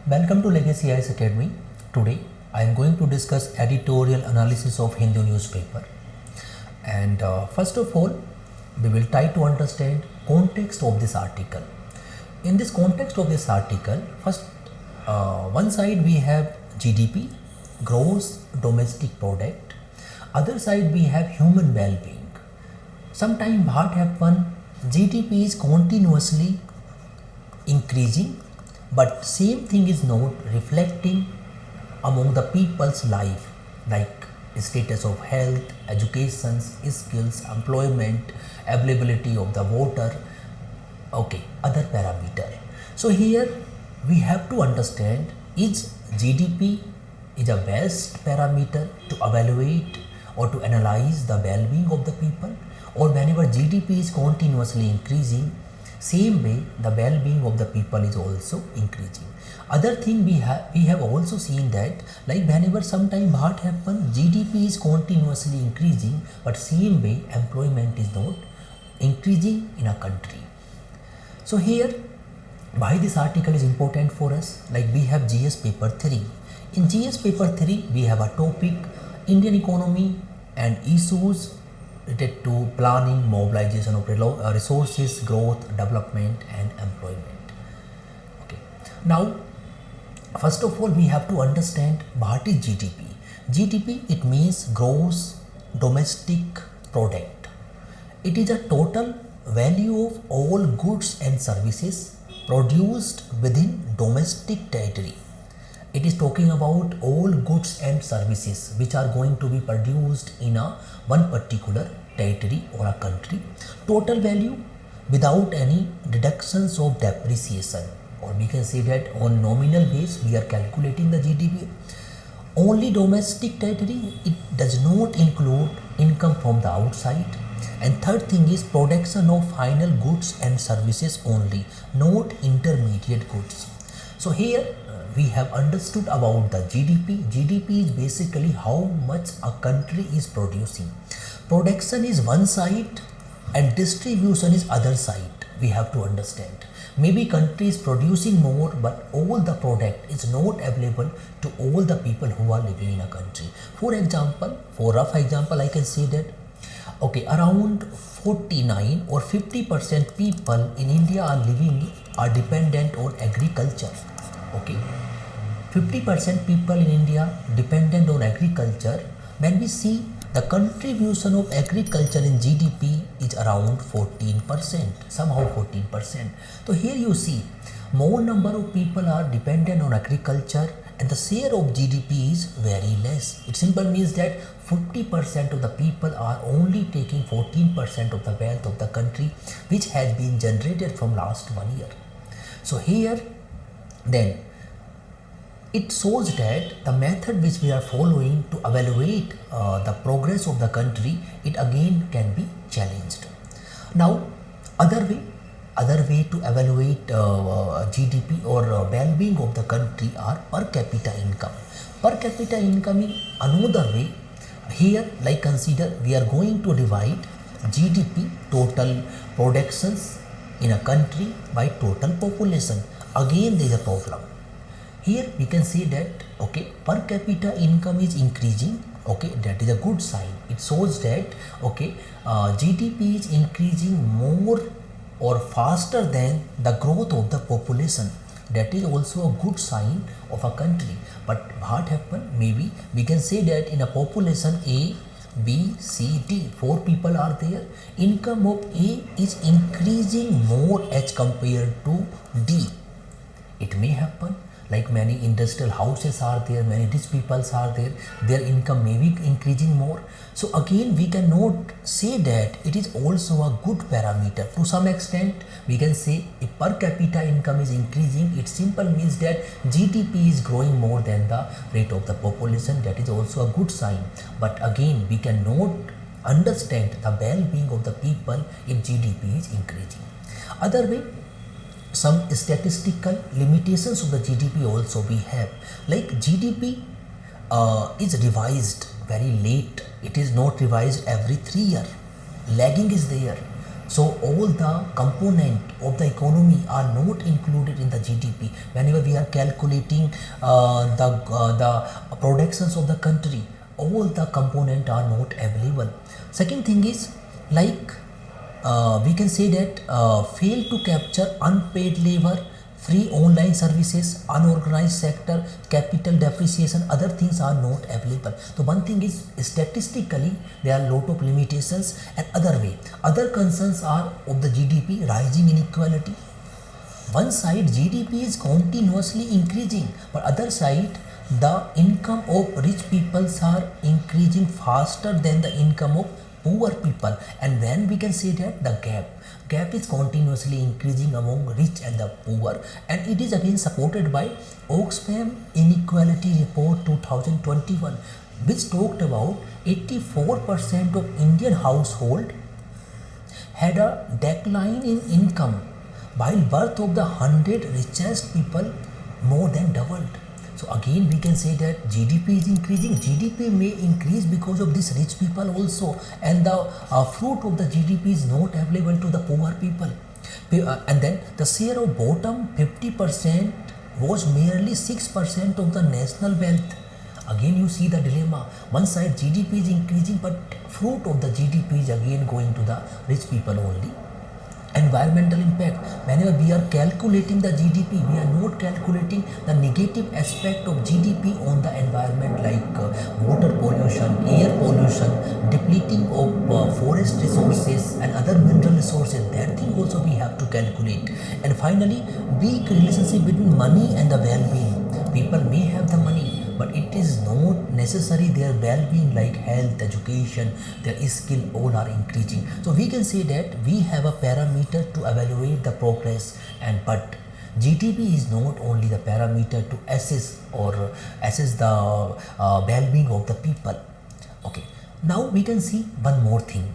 Welcome to Legacy IAS Academy. Today I am going to discuss editorial analysis of Hindu newspaper. And first of all, we will try to understand context of this article. In this context of this article, first one side we have GDP, gross domestic product. Other side we have human well-being. Sometime what happen, GDP is continuously increasing, but same thing is not reflecting among the people's life, like status of health, education, skills, employment, availability of the water, other parameter. So here we have to understand, is GDP is a best parameter to evaluate or to analyze the well-being of the people, or whenever GDP is continuously increasing, same way the well-being of the people is also increasing. Other thing we have also seen that, like whenever sometime what happen, GDP is continuously increasing, but same way employment is not increasing in a country. So here why this article is important for us, like we have GS paper 3. In GS paper 3 we have a topic, Indian economy and issues related to planning, mobilization of resources, growth, development and employment. Now first of all we have to understand what is GDP. GDP, it means gross domestic product. It is a total value of all goods and services produced within domestic territory. It is talking about all goods and services which are going to be produced in a one particular territory or a country. Total value without any deductions of depreciation, or we can say that on nominal base we are calculating the GDP. Only domestic territory, it does not include income from the outside. And third thing is production of final goods and services only, not intermediate goods. So here we have understood about the GDP. GDP is basically how much a country is producing. Production is one side and distribution is other side. We have to understand. Maybe country is producing more, but all the product is not available to all the people who are living in a country. For example, for rough example, I can say that around 49 or 50% people in India are dependent on agriculture. 50% people in India dependent on agriculture. When we see the contribution of agriculture in GDP is around 14%, somehow 14%. So here you see more number of people are dependent on agriculture and the share of GDP is very less. It simply means that 50% of the people are only taking 14% of the wealth of the country which has been generated from last 1 year. So here then it shows that the method which we are following to evaluate the progress of the country, it again can be challenged. Now other way to evaluate GDP or well-being of the country are per capita income. Per capita income is another way. Here, like consider, we are going to divide GDP, total productions in a country, by total population. Again there is a problem. Here we can see that per capita income is increasing. That is a good sign. It shows that GDP is increasing more or faster than the growth of the population. That is also a good sign of a country. But what happened? Maybe we can say that in a population A, B, C, D, 4 people are there. Income of A is increasing more as compared to D. It may happen, like many industrial houses are there, many rich peoples are there, their income may be increasing more. So again we cannot say that it is also a good parameter. To some extent we can say if per capita income is increasing, it simply means that GDP is growing more than the rate of the population. That is also a good sign. But again we cannot understand the well-being of the people if GDP is increasing. Other way, some statistical limitations of the GDP also we have, like GDP is revised very late. It is not revised every 3 years. Lagging is there. So all the component of the economy are not included in the GDP. Whenever we are calculating the productions of the country, all the component are not available. Second thing is like we can say that fail to capture unpaid labor, free online services, unorganized sector, capital depreciation, other things are not available. So one thing is statistically there are lot of limitations, and other way, other concerns are of the GDP, rising inequality. One side GDP is continuously increasing, but other side the income of rich peoples are increasing faster than the income of poor people, and then we can say that the gap is continuously increasing among rich and the poor, and it is again supported by Oxfam Inequality Report 2021, which talked about 84% of Indian household had a decline in income, while worth of the 100 richest people more than doubled. So again we can say that GDP is increasing. GDP may increase because of these rich people also, and the fruit of the GDP is not available to the poor people. And then the share of bottom 50% was merely 6% of the national wealth. Again you see the dilemma. One side GDP is increasing, but fruit of the GDP is again going to the rich people only. Environmental impact, whenever we are calculating the GDP, we are not calculating the negative aspect of GDP on the environment, like water pollution, air pollution, depleting of forest resources and other mineral resources. That thing also we have to calculate. And finally, weak relationship between money and the well-being. People may have the money, but it is not necessary their well-being, like health, education, their skill, all are increasing. So we can say that we have a parameter to evaluate the progress, and but GDP is not only the parameter to assess or assess the well-being of the people. Okay, now we can see one more thing.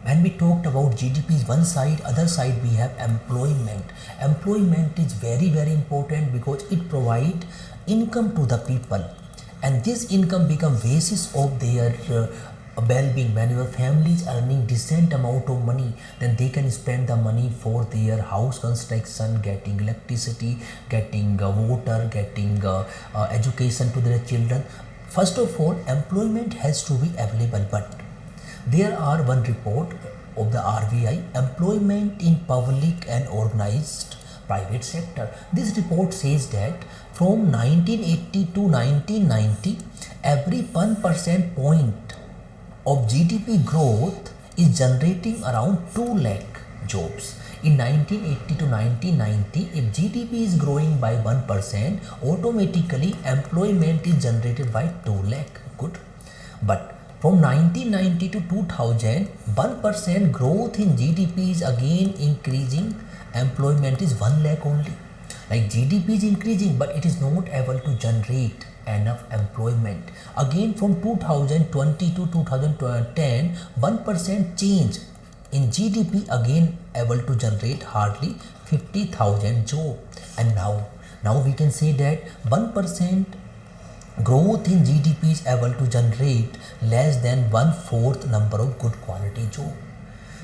When we talked about GDP is one side, other side we have employment. Employment is very important because it provides income to the people, and this income become basis of their well-being. When your family is earning decent amount of money, then they can spend the money for their house construction, getting electricity, getting water, getting education to their children. First of all, employment has to be available, but there are one report of the RBI, employment in public and organized private sector. This report says that from 1980 to 1990, every 1% point of GDP growth is generating around 2 lakh jobs. In 1980 to 1990, if GDP is growing by 1%, automatically employment is generated by 2 lakh. Good. But from 1990 to 2000, 1% growth in GDP is again increasing, employment is 1 lakh only. Like GDP is increasing, but it is not able to generate enough employment. Again from 2020 to 2010, 1% change in GDP again able to generate hardly 50,000 jobs. And now we can say that 1% growth in GDP is able to generate less than 1/4 number of good quality jobs.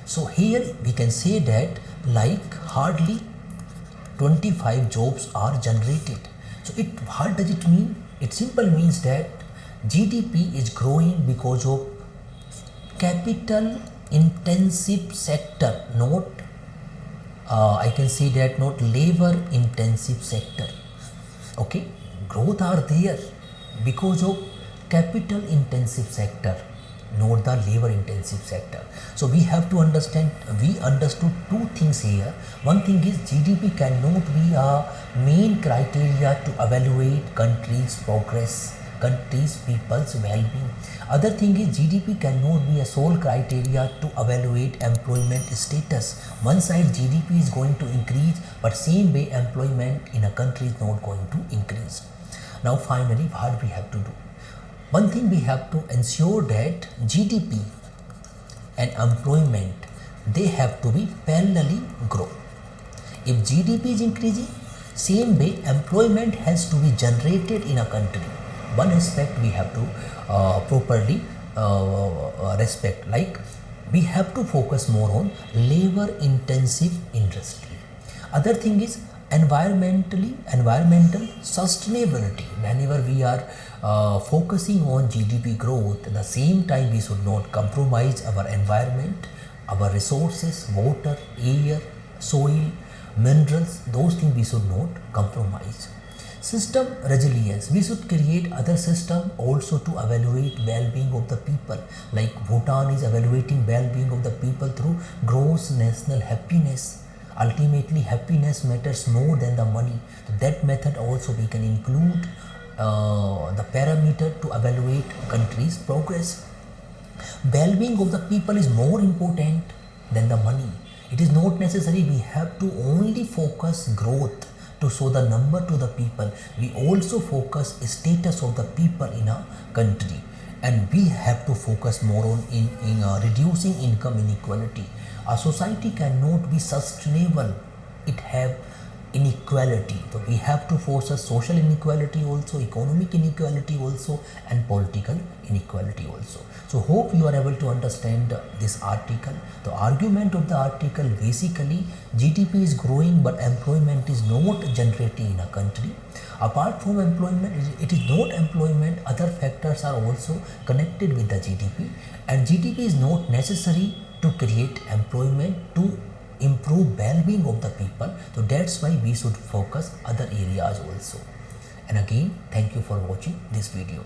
So here we can say that like hardly 25 jobs are generated. So what does it mean? It simply means that GDP is growing because of capital intensive sector, not I can say that not labor intensive sector. Okay, growth are there because of capital intensive sector, not the labor intensive sector. So we have to understand, we understood two things here. One thing is GDP cannot be a main criteria to evaluate country's progress, country's people's well-being. Other thing is GDP cannot be a sole criteria to evaluate employment status. One side GDP is going to increase, but same way employment in a country is not going to increase. Now finally, what we have to do? One thing, we have to ensure that GDP and employment, they have to be parallelly grow. If GDP is increasing, same way employment has to be generated in a country. One aspect we have to properly respect, like we have to focus more on labor intensive industry. Other thing is environmental sustainability. Whenever we are focusing on GDP growth, at the same time we should not compromise our environment, our resources, water, air, soil, minerals, those things we should not compromise. System resilience, we should create other system also to evaluate well-being of the people, like Bhutan is evaluating well-being of the people through gross national happiness. Ultimately happiness matters more than the money. So that method also we can include the parameter to evaluate country's progress. Well-being of the people is more important than the money. It is not necessary we have to only focus growth to show the number to the people. We also focus status of the people in a country, and we have to focus more on in reducing income inequality. A society cannot be sustainable, it have inequality. So we have to focus social inequality also, economic inequality also, and political inequality also. So hope you are able to understand this article. The argument of the article, basically GDP is growing but employment is not generating in a country. Apart from employment, it is not employment, other factors are also connected with the GDP, and GDP is not necessary to create employment, to improve well-being of the people. So that's why we should focus other areas also. And again, thank you for watching this video.